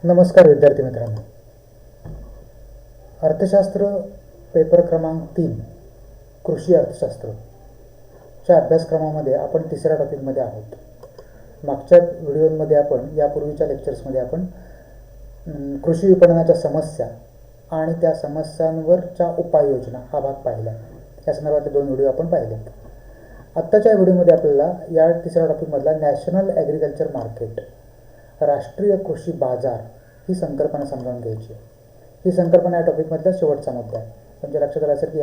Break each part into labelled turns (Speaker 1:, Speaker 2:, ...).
Speaker 1: नमस्कार विद्यार्थी मित्रांनो. अर्थशास्त्र पेपर क्रमांक 3 कृषी अर्थशास्त्र च्या अभ्यासक्रमामध्ये आपण तिसऱ्या टॉपिकमध्ये आहोत. मागच्या व्हिडिओमध्ये आपण यापूर्वीच्या लेक्चर्समध्ये आपण कृषी विपणनाच्या समस्या आणि त्या समस्यांवरच्या उपाययोजना हा भाग पाहिला. या संदर्भातले 2 व्हिडिओ आपण पाहिले. आत्ताच्या व्हिडिओमध्ये आपल्याला या तिसऱ्या टॉपिकमधला नॅशनल ॲग्रिकल्चर मार्केट, राष्ट्रीय कृषी बाजार ही संकल्पना समजावून घ्यायची. ही संकल्पना या टॉपिकमधला शेवटचा मुद्दा आहे. म्हणजे लक्षात आलं असेल की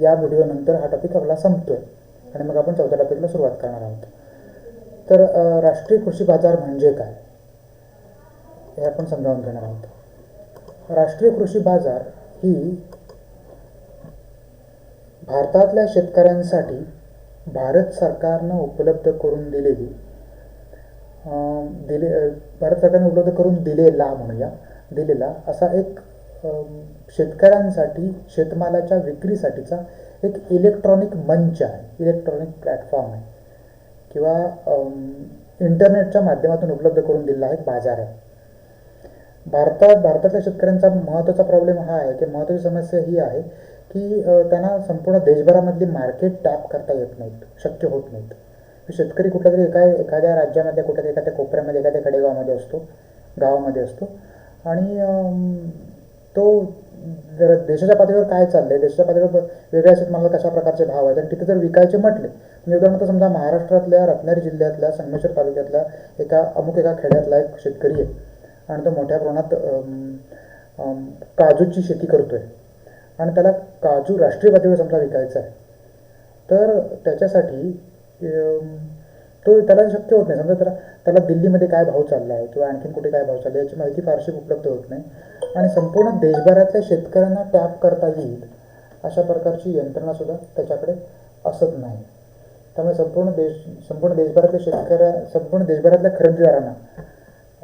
Speaker 1: या व्हिडिओनंतर हा टॉपिक आपला संपतोय आणि मग आपण चौथ्या टॉपिकला सुरुवात करणार आहोत. तर राष्ट्रीय कृषी बाजार म्हणजे काय हे आपण समजावून घेणार आहोत. राष्ट्रीय कृषी बाजार ही भारतातल्या शेतकऱ्यांसाठी भारत सरकारनं उपलब्ध करून भारत सरकारने उपलब्ध करून दिलेला असा एक शेतकऱ्यांसाठी शेतमालाच्या विक्रीसाठीचा एक इलेक्ट्रॉनिक मंच आहे, इलेक्ट्रॉनिक प्लॅटफॉर्म आहे किंवा इंटरनेटच्या माध्यमातून उपलब्ध करून दिलेला एक बाजार आहे. भारतातल्या शेतकऱ्यांचा महत्त्वाचा प्रॉब्लेम हा आहे की महत्त्वाची समस्या ही आहे की त्यांना संपूर्ण देशभरामधली मार्केट टॅप करता येत नाहीत, शक्य होत नाहीत. शेतकरी कुठल्या तरी एखाद्या राज्यामध्ये, कुठल्या एखाद्या कोपऱ्यामध्ये, एखाद्या गावामध्ये असतो आणि तो जर देशाच्या पातळीवर काय चाललंय, देशाच्या पातळीवर वेगळ्या शेतमालाला कशा प्रकारचे भाव आहेत आणि तिथे जर विकायचे म्हटले, म्हणजे उदाहरणार्थ समजा महाराष्ट्रातल्या रत्नागिरी जिल्ह्यातल्या संगमेश्वर तालुक्यातल्या एका खेड्यातला एक शेतकरी आहे आणि तो मोठ्या प्रमाणात काजूची शेती करतोय आणि त्याला काजू राष्ट्रीय पातळीवर समजा विकायचा आहे. तर त्याच्यासाठी त्याला शक्य होत नाही. समजा त्याला दिल्लीमध्ये काय भाव चालला आहे किंवा आणखीन कुठे काय भाव चालला आहे याची माहिती फारशी उपलब्ध होत नाही आणि संपूर्ण देशभरातल्या शेतकऱ्यांना टॅप करता येईल अशा प्रकारची यंत्रणासुद्धा त्याच्याकडे असत नाही. त्यामुळे संपूर्ण देशभरातल्या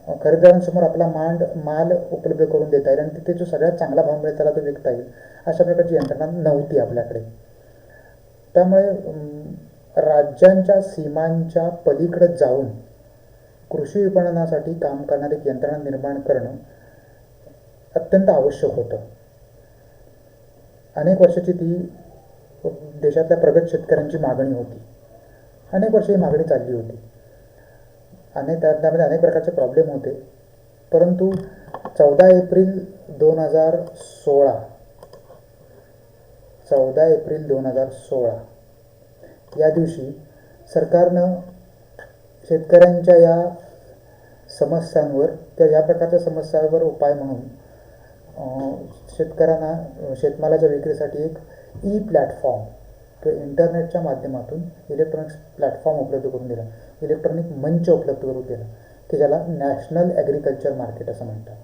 Speaker 1: खरेदीदारांसमोर आपला माल उपलब्ध करून देता येईल आणि तिथे जो सगळ्यात चांगला भाव मिळेल त्याला तो विकता येईल अशा प्रकारची यंत्रणा नव्हती आपल्याकडे. त्यामुळे राज्यांच्या सीमांच्या पलीकडे जाऊन कृषी विपणनासाठी काम करणारी एक यंत्रणा निर्माण करणं अत्यंत आवश्यक होतं. अनेक वर्षाची ती देशातल्या प्रगत शेतकऱ्यांची मागणी होती. अनेक वर्ष ही मागणी चालली होती. त्यामध्ये अनेक प्रकारचे प्रॉब्लेम होते. परंतु 14 एप्रिल 2016 या दिवशी सरकारनं शेतकऱ्यांच्या या समस्यांवर किंवा या प्रकारच्या समस्यांवर उपाय म्हणून शेतकऱ्यांना शेतमालाच्या विक्रीसाठी एक ई प्लॅटफॉर्म किंवा इंटरनेटच्या माध्यमातून इलेक्ट्रॉनिक प्लॅटफॉर्म उपलब्ध करून दिला, इलेक्ट्रॉनिक मंच उपलब्ध करून दिला की ज्याला नॅशनल ॲग्रिकल्चर मार्केट असं म्हणतात.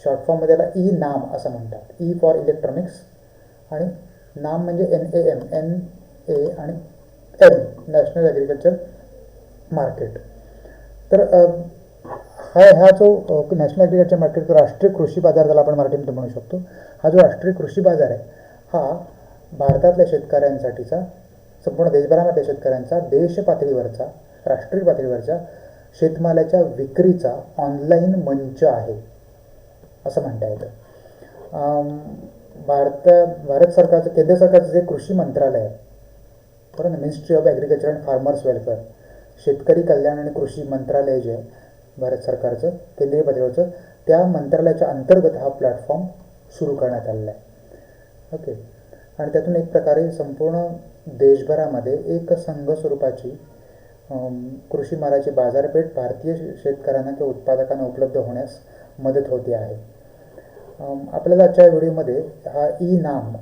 Speaker 1: शॉर्ट फॉर्ममध्ये त्याला ई नाम असं म्हणतात. ई फॉर इलेक्ट्रॉनिक्स आणि नाम म्हणजे NAM आणि L नॅशनल ॲग्रिकल्चर मार्केट. तर हा जो नॅशनल ॲग्रिकल्चर मार्केट राष्ट्रीय कृषी बाजार ज्याला आपण मराठीमध्ये म्हणू शकतो, हा जो राष्ट्रीय कृषी बाजार आहे हा भारतातल्या शेतकऱ्यांसाठीचा, संपूर्ण देशभरामधल्या शेतकऱ्यांचा देश पातळीवरचा, राष्ट्रीय पातळीवरच्या शेतमालाच्या विक्रीचा ऑनलाईन मंच आहे असं म्हणता येतं. भारत सरकारचं, केंद्र सरकारचं जे कृषी मंत्रालय आहे बरोबर, ministry of agriculture and farmers welfare, शेतकरी कल्याण आणि कृषी मंत्रालय जे आहे भारत सरकारचं केंद्रीय पातळीवरचं, त्या मंत्रालयाच्या अंतर्गत हा प्लॅटफॉर्म सुरू करण्यात आलेला आहे. ओके. आणि त्यातून एक प्रकारे संपूर्ण देशभरामध्ये एक संघ स्वरूपाची कृषी मालाची बाजारपेठ भारतीय शेतकऱ्यांना किंवा उत्पादकांना उपलब्ध होण्यास मदत होते आहे. आपल्याला आजच्या व्हिडिओमध्ये हा ई नाम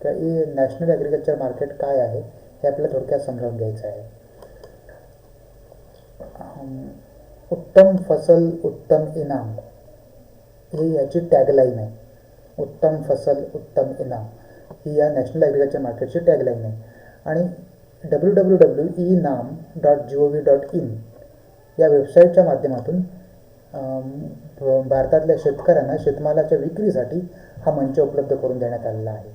Speaker 1: किंवा नॅशनल ॲग्रिकल्चर मार्केट काय आहे हे आपल्याला थोडक्यात समजावून घ्यायचं आहे. उत्तम फसल उत्तम इनाम ही याची टॅगलाईन आहे. उत्तम फसल उत्तम इनाम ही या नॅशनल ॲग्रिकल्चर मार्केटची टॅगलाईन आहे. आणि www.enam.gov.in या वेबसाईटच्या माध्यमातून भारतातल्या शेतकऱ्यांना शेतमालाच्या विक्रीसाठी हा मंच उपलब्ध करून देण्यात आलेला आहे.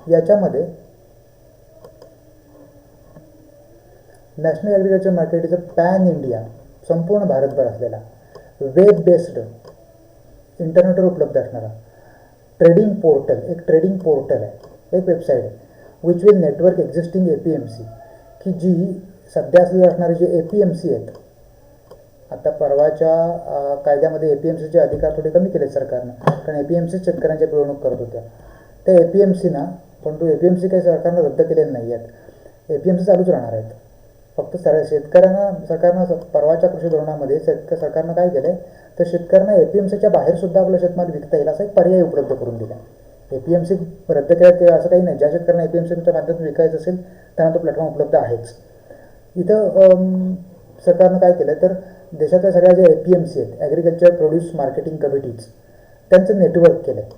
Speaker 1: याच्यामध्ये national agriculture market is a pan India, संपूर्ण भारतभर असलेला, वेब बेस्ड, इंटरनेटवर उपलब्ध असणारा ट्रेडिंग पोर्टल, एक ट्रेडिंग पोर्टल आहे, एक वेबसाईट आहे, which will network existing APMC, की जी सध्या असणारे जे APMC आहेत, आता परवाच्या कायद्यामध्ये APMCचे अधिकार थोडे कमी केले सरकारनं, कारण APMC शेतकऱ्यांच्या पिळवणूक करत होत्या. त्या APMCना, पण तो APMC काही सरकारनं रद्द केलेले नाही आहेत, APMC चालूच राहणार आहेत. फक्त शेतकऱ्यांना सरकारनं परवाच्या कृषी धोरणामध्ये सरकारनं काय केलं आहे, तर शेतकऱ्यांना APMCच्या बाहेरसुद्धा आपला शेतमाल विकता येईल असा एक पर्याय उपलब्ध करून दिला. APMC रद्द केलं ते असं काही नाही, ज्या शेतकऱ्यांना APMCच्या माध्यमातून विकायचं असेल त्यांना तो प्लॅटफॉर्म उपलब्ध आहेच. इथं सरकारनं काय केलं तर देशातल्या सगळ्या ज्या APMC आहेत, ॲग्रिकल्चर प्रोड्यूस मार्केटिंग कमिटीज, त्यांचं नेटवर्क केलं आहे,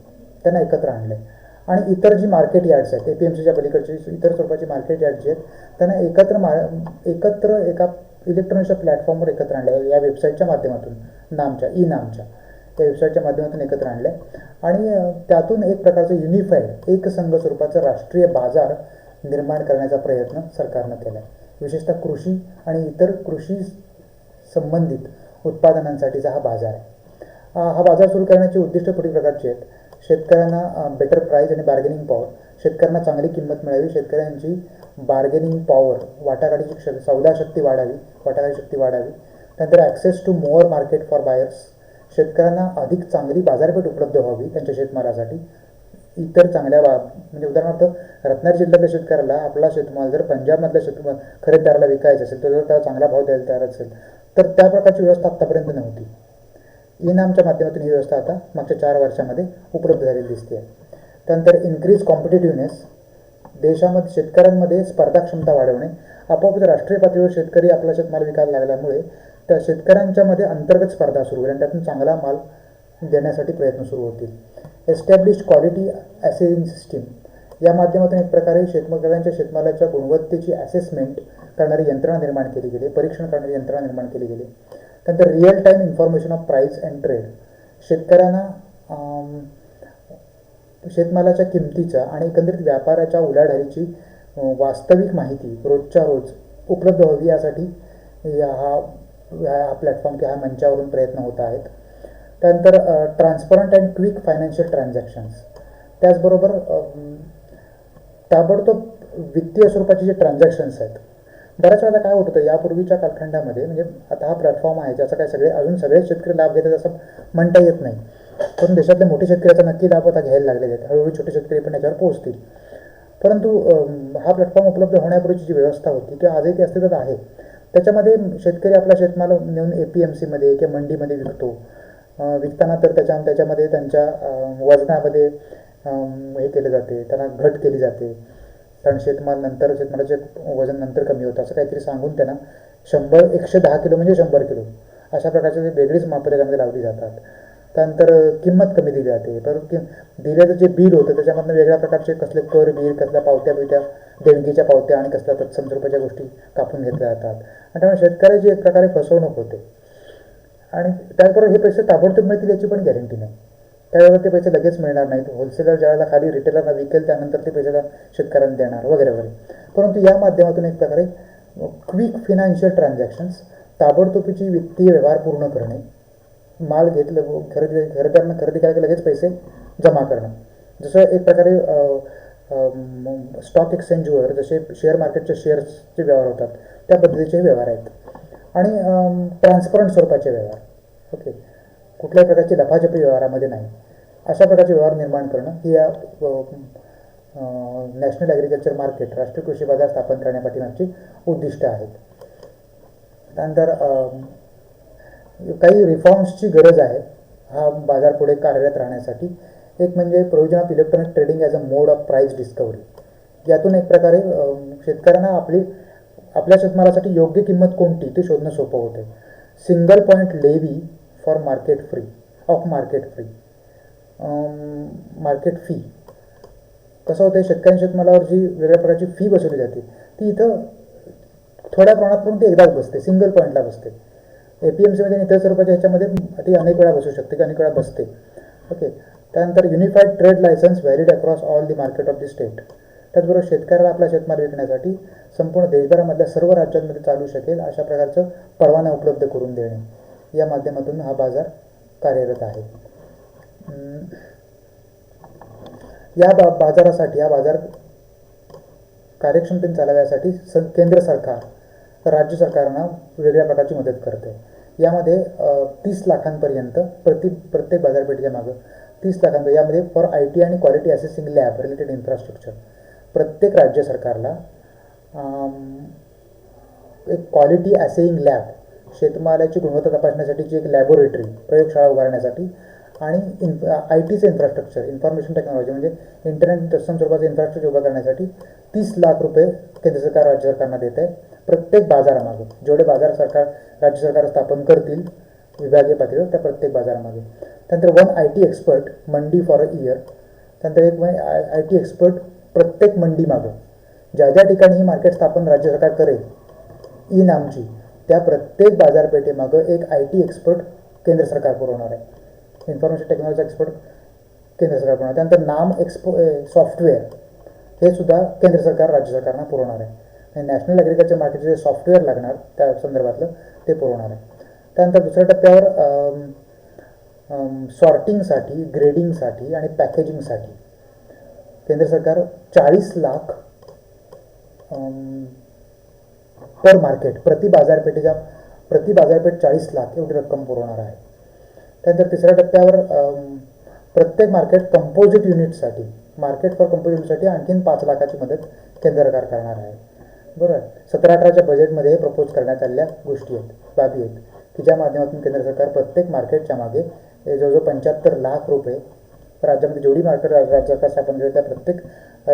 Speaker 1: त्यांना एकत्र आणलं आहे. आणि इतर जी मार्केट यार्ड्स आहेत, APMCच्या पलीकडची इतर स्वरूपाची मार्केट यार्ड जी आहेत, त्यांना एकत्र एका इलेक्ट्रॉनिकच्या प्लॅटफॉर्मवर एकत्र आणलं आहे, या वेबसाईटच्या माध्यमातून, नामच्या या वेबसाईटच्या माध्यमातून एकत्र आणलं आहे. आणि त्यातून एक प्रकारचं युनिफाईड, एकसंघ स्वरूपाचं राष्ट्रीय बाजार निर्माण करण्याचा प्रयत्न सरकारनं केला आहे. विशेषतः कृषी आणि इतर कृषी संबंधित उत्पादनांसाठीचा हा बाजार आहे. हा बाजार सुरू करण्याची उद्दिष्ट पुढील प्रकारची आहेत. शेतकऱ्यांना बेटर प्राईस आणि बार्गेनिंग पॉवर, शेतकऱ्यांना चांगली किंमत मिळावी, शेतकऱ्यांची बार्गेनिंग पॉवर, वाटाघाटीची सौदा शक्ती वाढावी, त्यानंतर access to more market for buyers, शेतकऱ्यांना अधिक चांगली बाजारपेठ उपलब्ध व्हावी त्यांच्या शेतमालासाठी. इतर चांगल्या म्हणजे उदाहरणार्थ रत्नागिरी जिल्ह्यातल्या शेतकऱ्याला आपला शेतमाल जर पंजाबमधल्या खरेदीदाराला विकायचा असेल, तर जर त्याला चांगला भाव द्यायला तयार असेल, तर त्या प्रकारची व्यवस्था आत्तापर्यंत नव्हती. नामच्या माध्यमातून ही व्यवस्था आता मागच्या 4 वर्षामध्ये उपलब्ध झालेली दिसते आहे. त्यानंतर इन्क्रीज कॉम्पिटेटिव्हनेस, देशामध्ये शेतकऱ्यांमध्ये स्पर्धाक्षमता वाढवणे. आपोआप राष्ट्रीय पातळीवर शेतकरी आपला शेतमाल विकायला लागल्यामुळे त्या शेतकऱ्यांच्यामध्ये अंतर्गत स्पर्धा सुरू होईल आणि त्यातून चांगला माल देण्यासाठी प्रयत्न सुरू होतील. एस्टॅब्लिश्ड क्वालिटी असेसिंग सिस्टीम, या माध्यमातून एक प्रकारे शेतकऱ्यांच्या शेतमालाच्या गुणवत्तेची असेसमेंट करणारी यंत्रणा निर्माण केली गेली, परीक्षण करणारी यंत्रणा निर्माण केली गेली. त्यानंतर real time information of price and trade, शेतकऱ्यांना शेतमालाच्या किमतीच्या आणि एकंदरीत व्यापाराच्या उलाढालीची वास्तविक माहिती रोजच्या रोज उपलब्ध व्हावी यासाठी हा प्लॅटफॉर्म किंवा ह्या मंचावरून प्रयत्न होत आहेत. त्यानंतर transparent and quick financial transactions, त्याचबरोबर ताबडतोब वित्तीय स्वरूपाचे जे ट्रान्झॅक्शन्स आहेत. बऱ्याच वेळा काय होत होतं यापूर्वीच्या कालखंडामध्ये, म्हणजे आता हा प्लॅटफॉर्म आहे ज्याचा काय सगळे शेतकरी लाभ घेतात असं म्हणता येत नाही, पण देशातले मोठे शेतकरी याचा नक्की लाभ आता घ्यायला लागलेले आहेत. हळूहळू छोटे शेतकरी पण याच्यावर पोहोचतील. परंतु हा प्लॅटफॉर्म उपलब्ध होण्यापूर्वीची जी व्यवस्था होती किंवा आजही ती अस्तित्वात आहे, त्याच्यामध्ये शेतकरी आपला शेतमाल नेऊन APMCमध्ये किंवा मंडीमध्ये विकतो. विकताना तर त्याच्यामध्ये त्यांच्या वजनामध्ये हे केले जाते, त्यांना घट केली जाते, कारण शेतमालाचे वजन नंतर कमी होतं असं काहीतरी सांगून त्यांना 110 किलो म्हणजे 100 किलो अशा प्रकारचे वेगळीच मापं त्याच्यामध्ये लावली जातात. त्यानंतर किंमत कमी दिली जाते, परंतु दिलेलं जे बिल होतं त्याच्यामधनं वेगळ्या प्रकारचे कसले कर बिल, कसल्या पावत्या देणगीच्या पावत्या आणि कसल्या तत्सम स्वरूपाच्या गोष्टी कापून घेतल्या जातात आणि त्यामुळे शेतकऱ्याची एक प्रकारे फसवणूक होते. आणि त्याचबरोबर हे पैसे ताबडतोब मिळतील याची पण गॅरंटी नाही. त्यावेळेला ते पैसे लगेच मिळणार नाहीत. होलसेलर ज्यावेळेला खाली रिटेलरला विकेल त्यानंतर ते पैसे शेतकऱ्यांना देणार वगैरे वगैरे. परंतु या माध्यमातून एक प्रकारे क्विक फिनान्शियल ट्रान्झॅक्शन्स, ताबडतोबीची वित्तीय व्यवहार पूर्ण करणे, माल खरेदीदारांना खरेदी करायला लगेच पैसे जमा करणं. जसं एक प्रकारे स्टॉक एक्सचेंजवर जसे शेअर मार्केटचे शेअर्सचे व्यवहार होतात त्या पद्धतीचे व्यवहार आहेत. आणि ट्रान्सपरंट स्वरूपाचे व्यवहार, ओके, कुठल्याही प्रकारची लफाछपी व्यवहारामध्ये नाही, अशा प्रकारचे व्यवहार निर्माण करणं ही या नॅशनल ॲग्रिकल्चर मार्केट, राष्ट्रीय कृषी बाजार स्थापन करण्यापाठीमागची उद्दिष्ट आहेत. त्यानंतर काही रिफॉर्म्सची गरज आहे हा बाजार पुढे कार्यरत राहण्यासाठी. एक म्हणजे provision of electronic trading as a mode of price discovery. यातून एक प्रकारे शेतकऱ्यांना आपल्या शेतमालासाठी योग्य किंमत कोणती ते शोधणं सोपं होतं. Single point levy for market fee. कसं होतं, शेतकऱ्यांच्या शेतमालावर जी वेगळ्या प्रकारची फी बसवली जाते ती इथं थोड्या प्रमाणात पण ती एकदाच बसते, सिंगल पॉईंटला बसते. APMCमध्ये आणि इतर स्वरूपाच्या ह्याच्यामध्ये ती अनेक वेळा बसू शकते की अनेक वेळा बसते. ओके. त्यानंतर unified trade licence valid across all the market of the state. त्याचबरोबर शेतकऱ्याला आपला शेतमाल विकण्यासाठी संपूर्ण देशभरामधल्या सर्व राज्यांमध्ये चालू शकेल अशा प्रकारचं परवाना उपलब्ध करून देणे या माध्यमातून हा बाजार कार्यरत आहे. या बाजारासाठी, हा बाजार कार्यक्षमतेने चालवण्यासाठी केंद्र सरकार राज्य सरकारना वेगळ्या प्रकारची मदत करते. यामध्ये 30 लाखांपर्यंत प्रत्येक बाजारपेठेच्या मागं 30 लाखांपर्यंत यामध्ये फॉर IT आणि quality assessing lab related infrastructure प्रत्येक राज्य सरकारला एक क्वालिटी असेइंग लॅब, शेतमालाची गुणवत्ता तपासण्यासाठीची एक लॅबोरेटरी, प्रयोगशाळा उभारण्यासाठी आणि ITचं इन्फ्रास्ट्रक्चर, इन्फॉर्मेशन टेक्नॉलॉजी म्हणजे इंटरनेट तत्सम स्वरूपाचं इन्फ्रास्ट्रक्चर उभं करण्यासाठी 30 लाख रुपये केंद्र सरकार राज्य सरकारना देत आहे. प्रत्येक बाजारामागे जेवढे बाजार सरकार राज्य सरकार स्थापन करतील विभागीय पातळीवर त्या प्रत्येक बाजारामागे. त्यानंतर 1 IT expert Mandi for a year. त्यानंतर एक IT एक्सपर्ट प्रत्येक मंडीमागं ज्या ज्या ठिकाणी ही मार्केट स्थापन राज्य सरकार करेल ई नामची, त्या प्रत्येक बाजारपेठेमागं एक IT एक्सपर्ट केंद्र सरकार पुरवणार आहे. इन्फॉर्मेशन टेक्नॉलॉजी एक्सपर्ट केंद्र सरकार पुरवणार. त्यानंतर नाम सॉफ्टवेअर हे सुद्धा केंद्र सरकार राज्य सरकारना पुरवणार आहे. आणि नॅशनल ॲग्रिकल्चर मार्केटचे जे सॉफ्टवेअर लागणार त्या संदर्भातलं ते पुरवणार आहे. त्यानंतर दुसऱ्या टप्प्यावर सॉर्टिंगसाठी, ग्रेडिंगसाठी आणि पॅकेजिंगसाठी केंद्र सरकार 40 लाख पर मार्केट प्रति बाजारपेठ 40 लाख एवढी रक्कम पुरवणार आहे. त्यानंतर तिसऱ्या टप्प्यावर प्रत्येक मार्केट कंपोजिट युनिटसाठी, मार्केट फॉर कंपोजिट युनिटसाठी आणखीन 5 लाखाची मदत केंद्र सरकार करणार आहे. बरोबर. 17-18च्या बजेटमध्ये प्रपोज करण्यात आलेल्या गोष्टी आहेत, बाबी आहेत की ज्या माध्यमातून केंद्र सरकार प्रत्येक मार्केटच्या मागे जवळजवळ 75 लाख रुपये, राज्यामध्ये जेवढी मार्केट राज्य सरकार स्थापन केली त्या प्रत्येक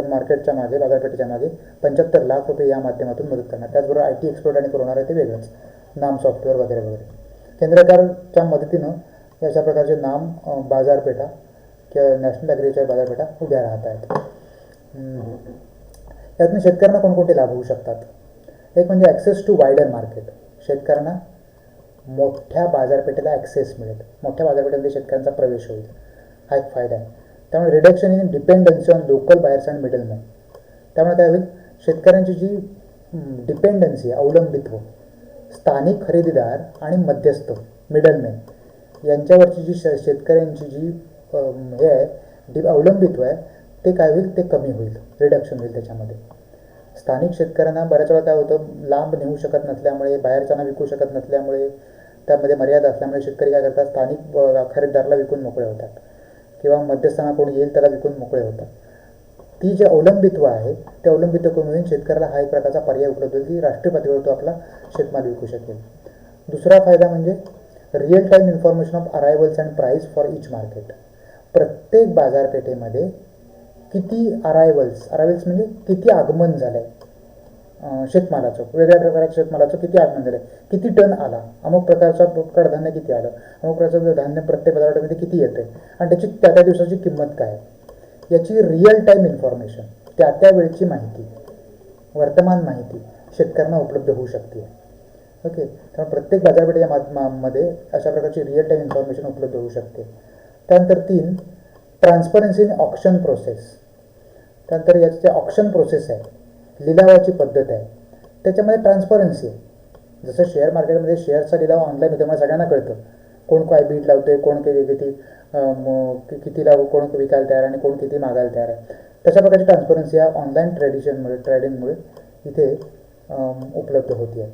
Speaker 1: मार्केटच्या मागे, बाजारपेठेच्या मागे 75 लाख रुपये या माध्यमातून मदत करणार. त्याचबरोबर IT एक्सपर्ट आणि पुरवणार आहे ते वेगळंच, नाम सॉफ्टवेअर वगैरे वगैरे. केंद्र सरकारच्या मदतीनं अशा प्रकारचे नाम बाजारपेठा किंवा नॅशनल ॲग्रिकल्चर बाजारपेठा उभ्या राहत आहेत. यातून शेतकऱ्यांना कोणकोणते लाभ होऊ शकतात? एक म्हणजे ॲक्सेस टू वायडर मार्केट. शेतकऱ्यांना मोठ्या बाजारपेठेला ॲक्सेस मिळेल, मोठ्या बाजारपेठेमध्ये शेतकऱ्यांचा प्रवेश होईल, हा एक फायदा आहे. त्यामुळे reduction in dependency on local buyers and middleman. त्यामुळे काय होईल, शेतकऱ्यांची जी डिपेंडन्सी, अवलंबित्व स्थानिक खरेदीदार आणि मध्यस्थ मिडलमॅन यांच्यावरची जी शेतकऱ्यांची जी हे आहे अवलंबित्व आहे ते काय होईल, ते कमी होईल, रिडक्शन होईल त्याच्यामध्ये. स्थानिक शेतकऱ्यांना बऱ्याच वेळा काय होतं, लांब नेऊ शकत नसल्यामुळे, बाहेरच्यांना विकू शकत नसल्यामुळे, त्यामध्ये मर्यादा असल्यामुळे शेतकरी काय करतात, स्थानिक खरेदीदाराला विकून मोकळे होतात किंवा मध्यस्थाना कोणी येईल त्याला विकून मोकळे होतात. ती जे अवलंबित्व आहे ते अवलंबित्व करून शेतकऱ्याला हा एक प्रकारचा पर्याय उपलब्ध होईल की राष्ट्रीय पातळीवर तो आपला शेतमाल विकू शकेल. दुसरा फायदा म्हणजे real time information of arrivals and price for each market. प्रत्येक बाजारपेठेमध्ये किती अरायवल्स म्हणजे किती आगमन झालं आहे शेतमालाचं, वेगळ्या प्रकारच्या शेतमालाचं किती आगमन झालं आहे, किती टन आला, अमुक प्रकारचं कडधान्य किती आलं, अमुक प्रकारचं धान्य प्रत्येक बाजारपेठेमध्ये किती येतं आहे आणि त्याची त्या दिवसाची किंमत काय आहे, याची रिअल टाईम इन्फॉर्मेशन, त्या वेळची माहिती, वर्तमान माहिती शेतकऱ्यांना उपलब्ध होऊ शकते. ओके. त्यामुळे प्रत्येक बाजारपेठेच्या मध्ये अशा प्रकारची रिअल टाईम इन्फॉर्मेशन उपलब्ध होऊ शकते. त्यानंतर 3 ट्रान्सपरन्सी इन ऑक्शन प्रोसेस. त्यानंतर याचे ऑक्शन प्रोसेस आहे, लिलावाची पद्धत आहे, त्याच्यामध्ये ट्रान्सपरन्सी आहे. जसं शेअर मार्केटमध्ये शेअरचा लिलाव ऑनलाईन होतो, मला सगळ्यांना कळतं कोण काय बीट लावतो आहे, कोण कितीला कोण विकायला तयार आहे आणि कोण किती मागायला तयार आहे. तशा प्रकारची ट्रान्सपरन्सी या ऑनलाईन ट्रेडिंगमुळे इथे उपलब्ध होती आहे.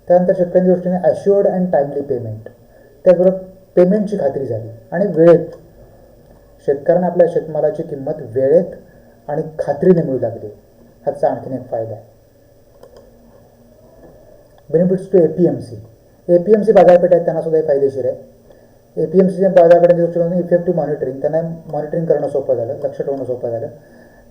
Speaker 1: त्यानंतर शेतकऱ्यांच्या दृष्टीने ॲश्युअर्ड अँड टाईमली पेमेंट. त्याचबरोबर पेमेंटची खात्री झाली आणि वेळेत शेतकऱ्यांना आपल्या शेतमालाची किंमत वेळेत आणि खात्रीने मिळू लागली. ह्याचा आणखीन एक फायदा आहे. बेनिफिट्स टू APMC बाजारपेठ आहेत त्यांना सुद्धा फायदेशीर आहे. APMCच्या बाजारपेठांच्या दृष्टीने इफेक्टिव्ह मॉनिटरिंग, त्यांना मॉनिटरिंग करणं सोपं झालं, लक्ष ठेवणं सोपं झालं,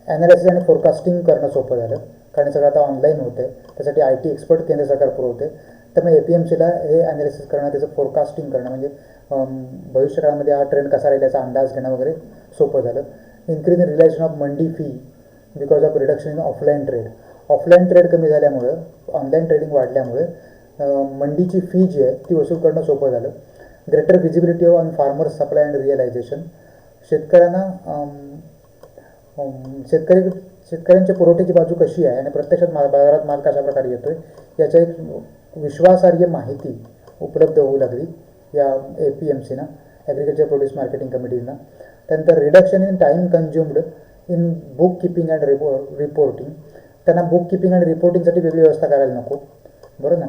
Speaker 1: ॲनालिसिस आणि फोरकास्टिंग करणं सोपं झालं, कारण सगळं आता ऑनलाईन होतं आहे. त्यासाठी IT एक्सपर्ट केंद्र सरकार पुरवते. त्यामुळे APMCला हे ॲनालिसिस करणं, त्याचं फोरकास्टिंग करणं म्हणजे भविष्यकाळामध्ये हा ट्रेंड कसा राहील याचा अंदाज घेणं वगैरे सोपं झालं. Increase in relation of Mandi fee because of reduction in offline trade. Offline trade कमी झाल्यामुळं, ऑनलाईन ट्रेडिंग वाढल्यामुळे मंडीची फी जी आहे ती वसूल करणं सोपं झालं. Greater visibility on farmers supply and realisation. शेतकरी शेतकऱ्यांच्या पुरवठ्याची बाजू कशी आहे आणि प्रत्यक्षात बाजारात माल कशा प्रकारे येतोय याचा एक विश्वासार्ह माहिती उपलब्ध होऊ लागली या APMCना, ॲग्रिकल्चर प्रोड्यूस मार्केटिंग कमिटीजना. त्यानंतर reduction in time consumed in book keeping and reporting. त्यांना बुक किपिंग आणि रिपोर्टिंगसाठी वेगळी व्यवस्था करायला नको, बरोबर ना.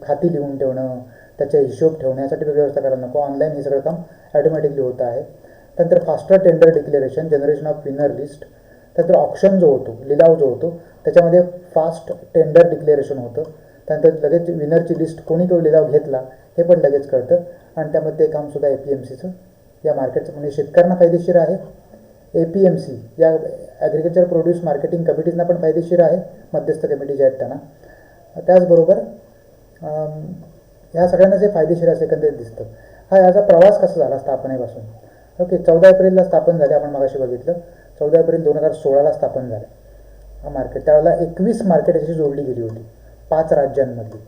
Speaker 1: खाती लिहून ठेवणं, त्याचा हिशोब ठेवण्यासाठी वेगळी व्यवस्था करायला नको. ऑनलाईन हे सगळं काम ॲटोमॅटिकली होतं आहे. त्यानंतर faster tender declaration, generation of winner list. त्यानंतर ऑप्शन जो होतो, लिलाव जो होतो, त्याच्यामध्ये फास्ट टेंडर डिक्लेरेशन होतं. त्यानंतर लगेच विनरची लिस्ट, कोणी तो लिलाव घेतला हे पण लगेच कळतं. आणि त्यामध्ये ते कामसुद्धा APMCचं या मार्केटचं म्हणजे शेतकऱ्यांना फायदेशीर आहे. APMC या ॲग्रिकल्चर प्रोड्यूस मार्केटिंग कमिटीजना पण फायदेशीर आहे, मध्यस्थ कमिटी ज्या आहेत त्यांना. त्याचबरोबर ह्या सगळ्यांनाच हे फायदेशीर असं एकंदरीत दिसतं. हा याचा प्रवास कसा झाला स्थापनेपासून. ओके, 14 एप्रिलला स्थापन झाले, आपण मगाशी बघितलं. 14 एप्रिल 2016ला स्थापन झालं हा मार्केट. त्यावेळेला 21 मार्केट याची जोडली गेली होती 5 राज्यांमधली.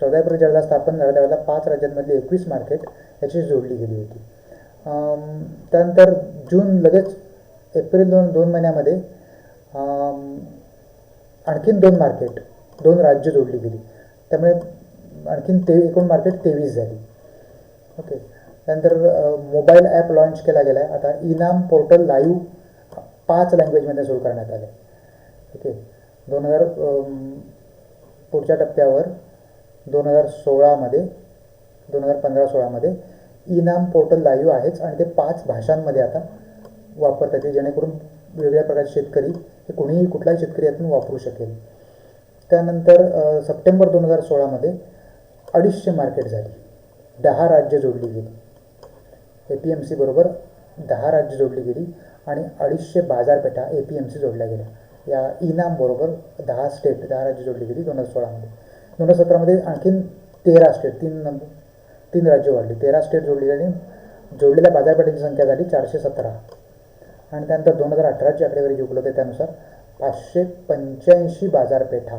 Speaker 1: 14 एप्रिल ज्यावेळेला स्थापन झालं त्यावेळेला 5 राज्यांमधली 21 मार्केट याची जोडली गेली होती. त्यानंतर जून लगेच एप्रिल 2 महिन्यामध्ये आणखीन 2 मार्केट, 2 राज्य जोडली गेली. त्यामुळे आणखीन एकूण मार्केट 23 झाली. ओके, त्यानंतर मोबाईल ॲप लॉन्च केला गेला आहे. आता इनाम पोर्टल लाईव्ह 5 लँग्वेजमध्ये सुरू करण्यात आले. ओके, पुढच्या टप्प्यावर 2015-16मध्ये इनाम पोर्टल लाईव्ह आहेच आणि ते 5 भाषांमध्ये आता वापरतात येते, जेणेकरून वेगवेगळ्या प्रकारचे शेतकरी हे कोणीही कुठलाही शेतकरी यातून वापरू शकेल. त्यानंतर सप्टेंबर 2016मध्ये 250 मार्केट झाली, 10 राज्य जोडली गेली. APMC बरोबर 10 राज्य जोडली गेली आणि 250 बाजारपेठा APMC जोडल्या गेल्या. या इनाम बरोबर 10 राज्य जोडली गेली 2016मध्ये. 2017मध्ये आणखीन 13 स्टेट, 3 राज्य वाढली, 13 स्टेट जोडली गेली. जोडलेल्या बाजारपेठांची संख्या झाली 417. आणि त्यानंतर 2018ची आकडेवारी जी उपलब्ध आहे त्यानुसार 585 बाजारपेठा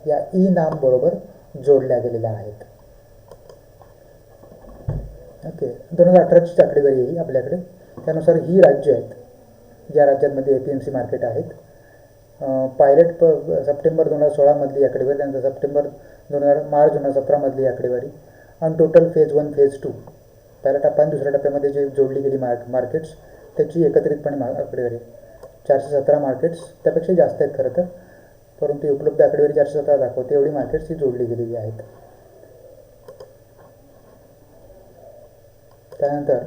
Speaker 1: या इनाम बरोबर जोडल्या गेलेल्या आहेत. ओके, 2018ची आकडेवारी आहे आपल्याकडे. त्यानुसार ही राज्य आहेत ज्या राज्यांमध्ये APMC मार्केट आहेत. पायलट सप्टेंबर 2016मधली आकडेवारी, त्यानंतर मार्च 2017मधली आकडेवारी आणि टोटल फेज 1 फेज 2 पहिल्या टप्पा आणि दुसऱ्या टप्प्यामध्ये जे जोडली गेली मार्केट्स त्याची एकत्रितपणे आकडेवारी 417 मार्केट्स. त्यापेक्षा जास्त आहेत खरं तर, परंतु उपलब्ध आकडेवारी 417 दाखवते. एवढी मार्केट्स ही जोडली गेलेली आहेत. त्यानंतर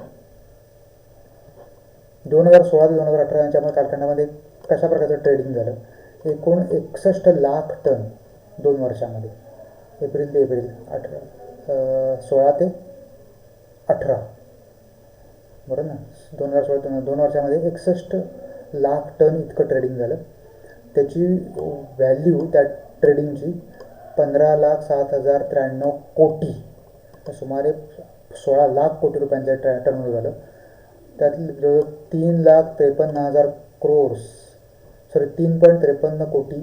Speaker 1: 2016 ते 2018 यांच्या कालखंडामध्ये कशा प्रकारचं ट्रेडिंग झालं. एकूण 61 लाख टन 2 वर्षामध्ये, एप्रिल ते एप्रिल 16 ते 18, बरोबर ना. 2016 2 वर्षामध्ये 61 लाख टन इतकं ट्रेडिंग झालं. त्याची व्हॅल्यू त्या ट्रेडिंगची 15,07,093 कोटी, सुमारे 16 लाख कोटी रुपयांचं टर्नओव्हर झालं. त्यातली जवळ 3,53,000 crores, 3.53 कोटी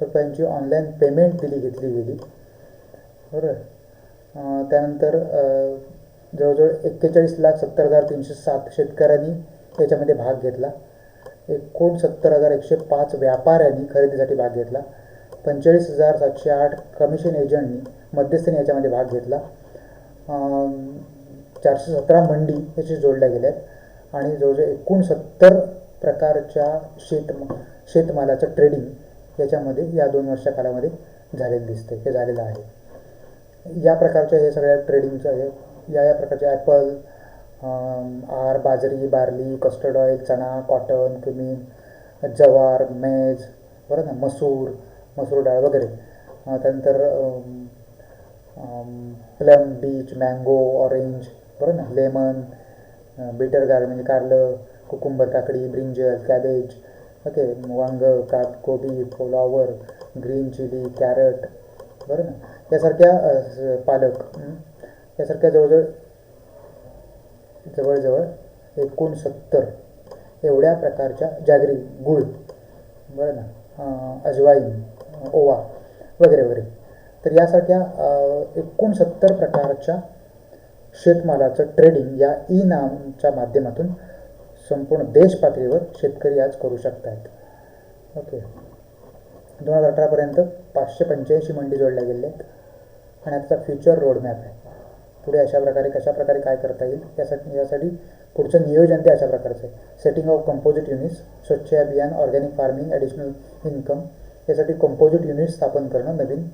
Speaker 1: रुपयांची ऑनलाईन पेमेंट घेतली गेली, बरोबर. त्यानंतर जवळजवळ 41,70,307 शेतकऱ्यांनी याच्यामध्ये भाग घेतला. 69,105 व्यापाऱ्यांनी खरेदीसाठी भाग घेतला. 45,708 कमिशन एजंटनी मध्यस्थानी याच्यामध्ये भाग घेतला. 417 मंडी याची जोडल्या गेल्या आहेत आणि जवळजवळ 69 प्रकारच्या शेतमालाचं ट्रेडिंग याच्यामध्ये या 2 वर्षा कालामध्ये झालेलं दिसतं, हे झालेलं आहे. या प्रकारच्या हे सगळ्या ट्रेडिंगचं या प्रकारचे ॲपल, बाजरी, बार्ली, कस्टर्ड ऑइल, चणा, कॉटन, क्युमिन, जवार, मेज, बरं ना, मसूर डाळ वगैरे. त्यानंतर प्लम, बीच, मँगो, ऑरेंज, बरं ना, लेमन, बिटर गार्ड म्हणजे कारलं, कुकुंबर, काकडी, ब्रिंजल, कॅबेज, ओके, वांग, गोबी, फ्लॉवर, ग्रीन चिली, कॅरट, बरं ना, यासारख्या पालक, यासारख्या जवळजवळ 69 एवढ्या प्रकारच्या जागरी, गूळ, बरं ना, अजवाईन, ओवा वगैरे वगैरे. तर यासारख्या 69 प्रकारच्या शेतमालाचं ट्रेडिंग या ई नामच्या माध्यमातून संपूर्ण देश पातळीवर शेतकरी आज करू शकत आहेत. ओके, 2018पर्यंत 585 मंडी जोडल्या गेल्या आहेत आणि आता फ्युचर रोडमॅप आहे. पुढे कशाप्रकारे काय करता येईल यासाठी पुढचं नियोजन ते अशा प्रकारचं आहे. Setting of composite units, Swachh Abhiyan, organic farming, additional income, यासाठी कंपोजिट युनिट्स स्थापन करणं, नवीन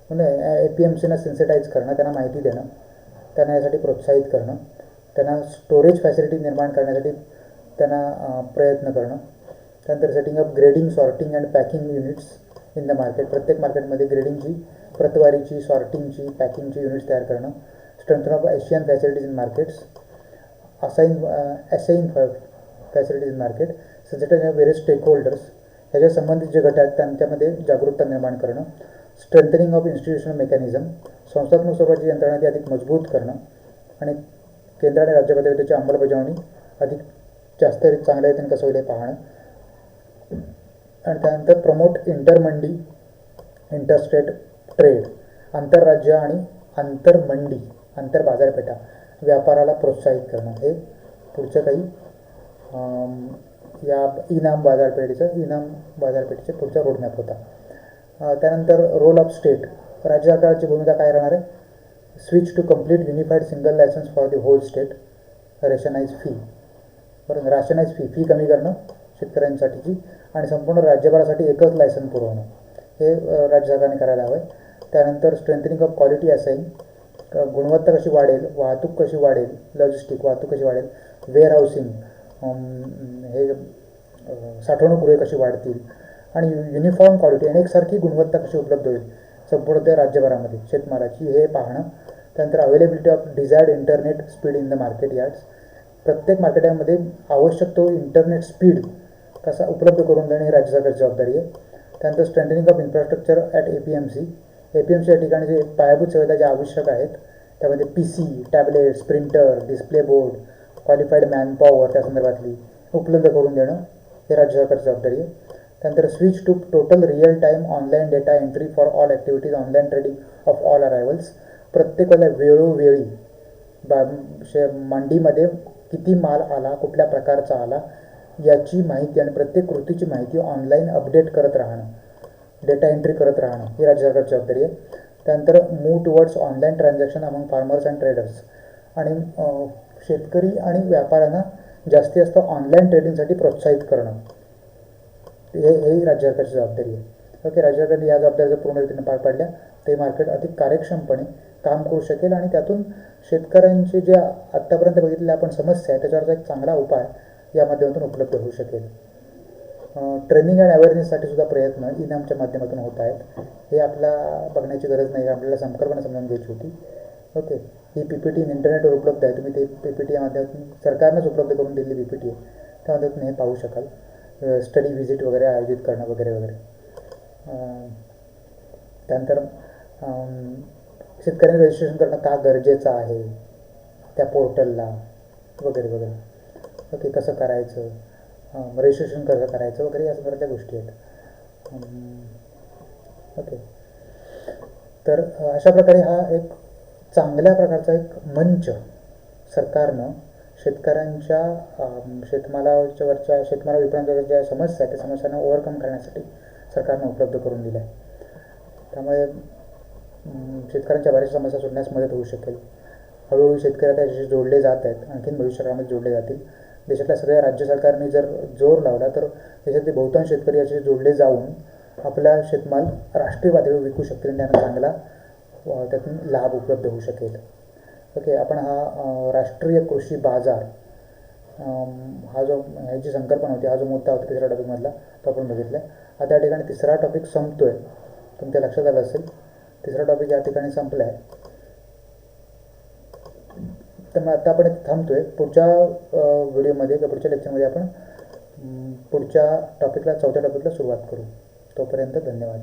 Speaker 1: म्हणजे APMCना सेन्सिटाईज करणं, त्यांना माहिती देणं, त्यांना यासाठी प्रोत्साहित करणं, त्यांना स्टोरेज फॅसिलिटी निर्माण करण्यासाठी त्यांना प्रयत्न करणं. त्यानंतर setting up grading, sorting and packing units in the market, प्रत्येक मार्केटमध्ये ग्रेडिंगची, प्रतवारीची, सॉर्टिंगची, पॅकिंगची युनिट्स तयार करणं. Strengthen of Asian facilities in markets, assign facilities in market, sensitise of various stakeholders, ह्याच्या संबंधित जे गट आहेत त्यांच्यामध्ये जागरूकता निर्माण करणं. स्ट्रेंथनिंग ऑफ इन्स्टिट्यूशनल मेकॅनिझम, संस्थात्मक स्वरूपाची यंत्रणा ती अधिक मजबूत करणं आणि केंद्र आणि राज्य पातळीवर त्याची अंमलबजावणी अधिक जास्त चांगल्या रीतीने कसं होईल हे पाहणं. आणि त्यानंतर प्रमोट इंटरमंडी, इंटरस्टेट ट्रेड, आंतरराज्य आणि आंतरमंडी, आंतरबाजारपेठा व्यापाराला प्रोत्साहित करणं, हे पुढचं काही या इनाम बाजारपेठेचा पुढचा रोडमॅप होता. त्यानंतर रोल ऑफ स्टेट, राज्य सरकारची भूमिका काय राहणार आहे? Switch to complete unified single licence for the whole state, rationalise fee, बरोबर, राशनाइज फी कमी करणं शेतकऱ्यांसाठीची आणि संपूर्ण राज्यभरासाठी एकच लायसन पुरवणं, हे राज्य सरकारने करायला हवं आहे. त्यानंतर स्ट्रेंथनिंग ऑफ क्वालिटी असाइन, गुणवत्ता कशी वाढेल, वाहतूक कशी वाढेल, लॉजिस्टिक वाहतूक कशी वाढेल, वेअर हाऊसिंग, हे साठवणूक कशी वाढतील आणि युनिफॉर्म क्वालिटी आणि एकसारखी गुणवत्ता कशी उपलब्ध होईल संपूर्ण त्या राज्यभरामध्ये शेतमालाची, हे पाहणं. त्यानंतर availability of desired internet speed in the market yards, प्रत्येक मार्केटमध्ये आवश्यक तो इंटरनेट स्पीड कसा उपलब्ध करून देणे ही राज्य सरकारची जबाबदारी आहे. त्यानंतर strengthening of infrastructure at APMC या ठिकाणी जे पायाभूत सुविधा ज्या आवश्यक आहेत त्यामध्ये PC, tablets, printer, display board, qualified manpower त्या संदर्भातली उपलब्ध करून देणं हे राज्य सरकारची जबाबदारी आहे. त्यानंतर switch to total real time online data entry for all activities, online trading of all arrivals, प्रत्येक वेळेला वेळोवेळी मंडीमध्ये किती माल आला, कुठल्या प्रकारचा आला याची माहिती आणि प्रत्येक कृतीची माहिती ऑनलाईन अपडेट करत राहणं, डेटा एंट्री करत राहणं ही राज्य सरकारची जबाबदारी आहे. त्यानंतर move towards online transaction among farmers and traders, आणि शेतकरी आणि व्यापाऱ्यांना जास्तीत जास्त ऑनलाईन ट्रेडिंगसाठी प्रोत्साहित करणं, हेही राज्य सरकारची जबाबदारी आहे. ओके, राज्य सरकारने या जबाबदाऱ्या पूर्ण रीतीने पार पाडल्या ते मार्केट अधिक कार्यक्षमपणे काम करू शकेल आणि त्यातून शेतकऱ्यांचे जे आत्तापर्यंत बघितलेल्या आपण समस्या आहे त्याच्यावरचा एक चांगला उपाय या माध्यमातून उपलब्ध होऊ शकेल. ट्रेनिंग अँड अवेअरनेससाठी सुद्धा प्रयत्न इनामच्या माध्यमातून होत आहेत. हे आपल्याला बघण्याची गरज नाही, आपल्याला संकल्पना समजून घ्यायची होती. ओके, ही PPT इंटरनेटवर उपलब्ध आहे, तुम्ही ते PPT या माध्यमातून सरकारनंच उपलब्ध करून दिलेली PPT आहे, त्या माध्यमातून हे पाहू शकाल. स्टडी व्हिजिट वगैरे आयोजित करणं वगैरे वगैरे. त्यानंतर शेतकऱ्यांनी रजिस्ट्रेशन करणं का गरजेचं आहे त्या पोर्टलला वगैरे वगैरे. ओके, कसं करायचं, रजिस्ट्रेशन कसं करायचं वगैरे या सगळ्या गोष्टी आहेत. ओके, तर अशा प्रकारे हा एक चांगल्या प्रकारचा एक मंच सरकारनं शेतकऱ्यांच्या शेतमाला विपणनाच्या ज्या समस्या आहेत त्या समस्यांना ओव्हरकम करण्यासाठी सरकारनं उपलब्ध करून दिल्या आहे. त्यामुळे शेतकऱ्यांच्या बऱ्याचशा समस्या सोडण्यास मदत होऊ शकेल. हळूहळू शेतकरी आता याच्याशी जोडले जात आहेत, आणखीन भविष्यकाळामध्ये जोडले जातील. देशातल्या सगळ्या राज्य सरकारने जर जोर लावला तर देशातले बहुतांश शेतकरी याच्याशी जोडले जाऊन आपला शेतमाल राष्ट्रीय पातळीवर विकू शकतील आणि त्यांना चांगला त्यातून लाभ उपलब्ध होऊ शकेल. ओके, आपण हा राष्ट्रीय कृषी बाजार हा जो ह्याची संकल्पना होती, हा जो मुद्दा होता तिसऱ्या टॉपिकमधला तो आपण बघितला. आता या ठिकाणी तिसरा टॉपिक संपतो आहे, तुमच्या लक्षात आलं असेल. तिसरा टॉपिक या ठिकाणी संपला आहे, तर मग आता आपण थांबतो आहे. पुढच्या व्हिडिओमध्ये किंवा पुढच्या लेक्चरमध्ये आपण पुढच्या टॉपिकला, चौथ्या टॉपिकला सुरुवात करू. तोपर्यंत धन्यवाद.